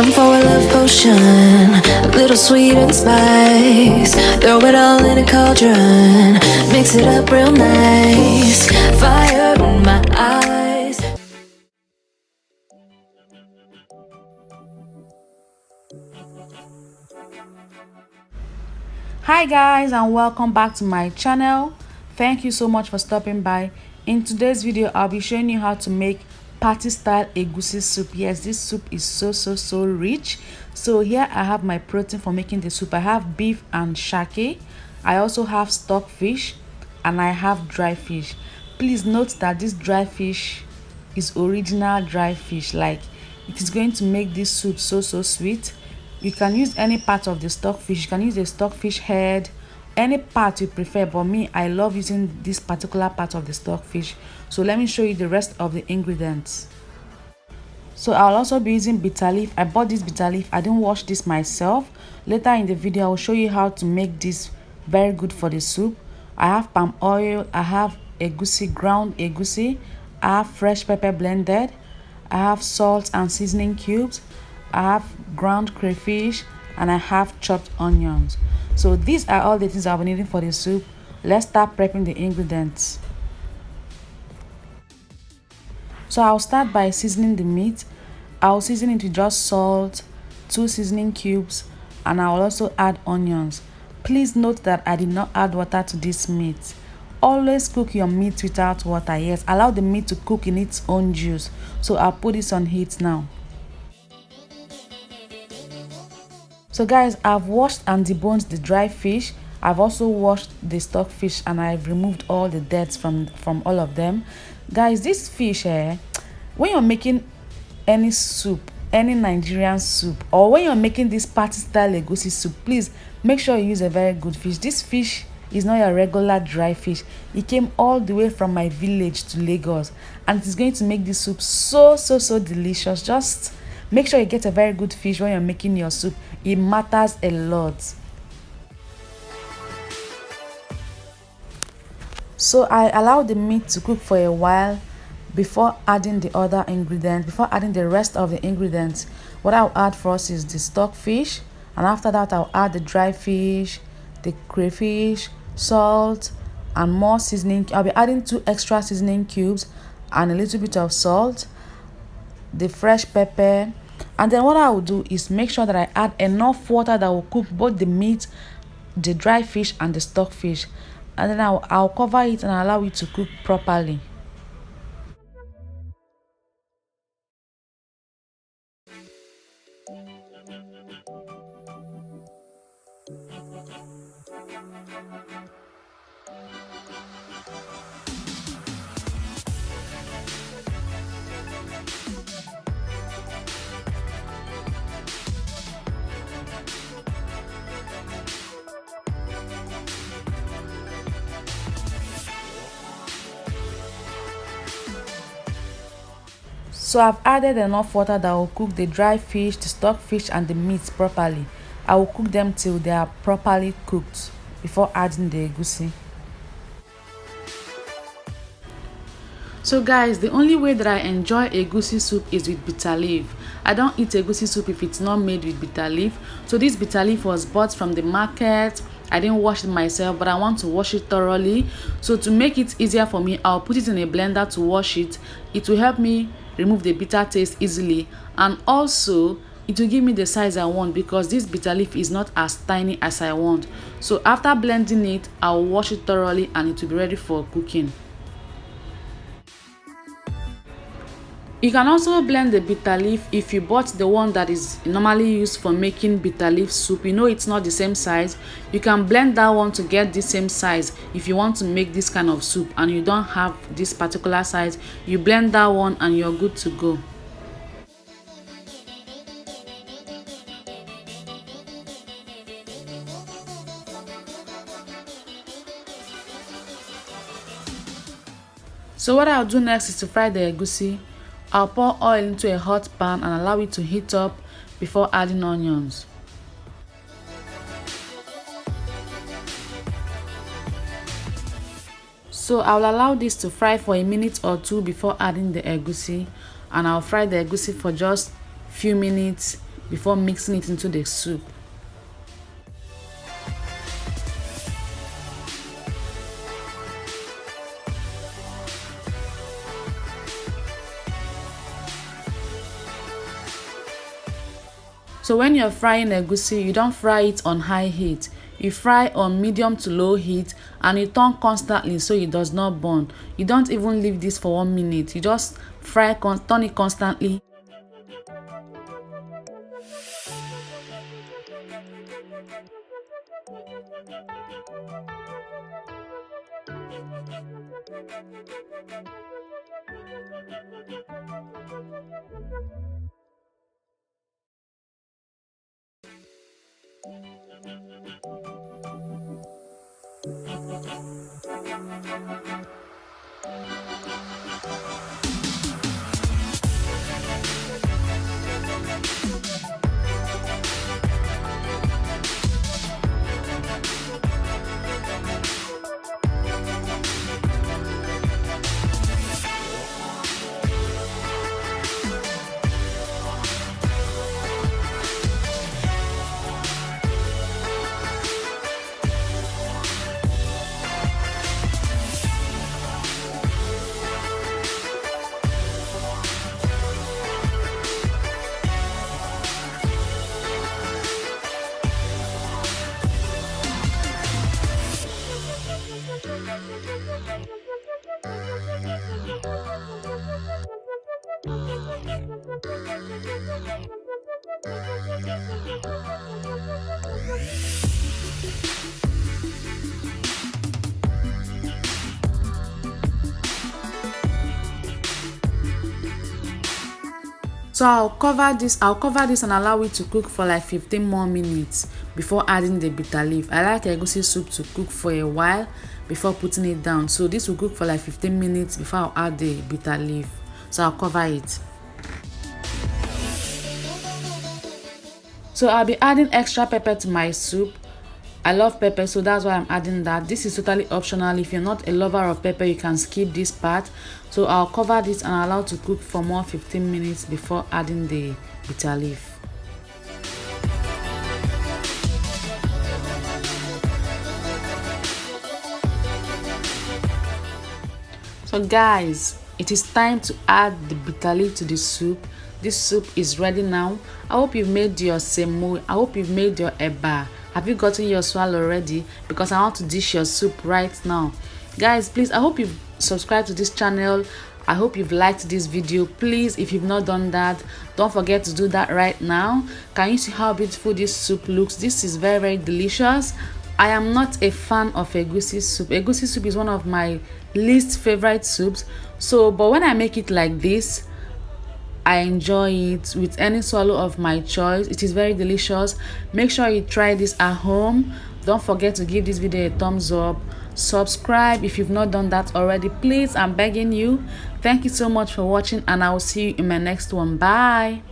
Time for a love potion, a little sweet and spice. Throw it all in a cauldron, mix it up real nice. Fire in my eyes. Hi guys, and welcome back to my channel. Thank you so much for stopping by. In today's video, I'll be showing you how to make party style egusi soup. Yes, this soup is so rich. So here I have my protein for making the soup. I have beef and shake. I also have stock fish and I have dry fish. Please note that this dry fish is original dry fish. Like, it is going to make this soup so sweet. You can use any part of the stockfish. You can use the stockfish head, any part you prefer, but me, I love using this particular part of the stockfish. So let me show you the rest of the ingredients. So I'll also be using bitter leaf. I bought this bitter leaf. I didn't wash this myself. Later in the video, I'll show you how to make this very good for the soup. I have palm oil, I have egusi, ground egusi, I have fresh pepper blended, I have salt and seasoning cubes, I have ground crayfish, and I have chopped onions. So these are all the things I'll be needing for the soup. Let's start prepping the ingredients. So I'll start by seasoning the meat. I'll season it with just salt, 2 seasoning cubes, and I'll also add onions. Please note that I did not add water to this meat. Always cook your meat without water. Yes, allow the meat to cook in its own juice. So I'll put this on heat now. So guys, I've washed and deboned the dry fish. I've also washed the stock fish and I've removed all the dirt from all of them. Guys, this fish when you're making any soup, any Nigerian soup, or when you're making this party style egusi soup, please make sure you use a very good fish. This fish is not your regular dry fish. It came all the way from my village to Lagos, and it's going to make this soup so delicious. Just make sure you get a very good fish when you're making your soup. It matters a lot. So I allow the meat to cook for a while before adding the other ingredients, before adding the rest of the ingredients. What I'll add first is the stock fish, and after that I'll add the dry fish, the crayfish, salt, and more seasoning. I'll be adding 2 extra seasoning cubes and a little bit of salt, the fresh pepper. And then what I will do is make sure that I add enough water that will cook both the meat, the dry fish, and the stock fish. And then I'll cover it and allow it to cook properly. So I've added enough water that will cook the dry fish, the stock fish, and the meat properly. I will cook them till they are properly cooked before adding the egusi. So guys, the only way that I enjoy egusi soup is with bitter leaf. I don't eat egusi soup if it's not made with bitter leaf. So this bitter leaf was bought from the market. I didn't wash it myself, but I want to wash it thoroughly. So to make it easier for me, I'll put it in a blender to wash it. It will help me remove the bitter taste easily, and also it will give me the size I want, because this bitter leaf is not as tiny as I want. So after blending it, I'll wash it thoroughly and it will be ready for cooking. You can also blend the bitter leaf if you bought the one that is normally used for making bitter leaf soup. You know it's not the same size. You can blend that one to get the same size. If you want to make this kind of soup and you don't have this particular size, you blend that one and you're good to go. So what I'll do next is to fry the egusi. I'll pour oil into a hot pan and allow it to heat up before adding onions. So I'll allow this to fry for a minute or two before adding the egusi, and I'll fry the egusi for just few minutes before mixing it into the soup. So when you're frying egusi, you don't fry it on high heat. You fry on medium to low heat and you turn constantly so it does not burn. You don't even leave this for 1 minute. You just turn it constantly. So I'll cover this and allow it to cook for like 15 more minutes before adding the bitter leaf. I like egusi soup to cook for a while before putting it down. So this will cook for like 15 minutes before I'll add the bitter leaf. So I'll cover it. So I'll be adding extra pepper to my soup. I love pepper, so that's why I'm adding that. This is totally optional. If you're not a lover of pepper, you can skip this part. So I'll cover this and allow to cook for more 15 minutes before adding the bitter leaf. So guys, it is time to add the bitter leaf to the soup. This soup is ready now. I hope you've made your semo. I hope you've made your eba. Have you gotten your swallow ready? Because I want to dish your soup right now. Guys, please, I hope you've subscribed to this channel. I hope you've liked this video. Please, if you've not done that, don't forget to do that right now. Can you see how beautiful this soup looks? This is very, very delicious. I am not a fan of egusi soup. Egusi soup is one of my least favorite soups. But when I make it like this, I enjoy it with any swallow of my choice. It is very delicious. Make sure you try this at home. Don't forget to give this video a thumbs up. Subscribe if you've not done that already. Please, I'm begging you. Thank you so much for watching and I will see you in my next one. Bye.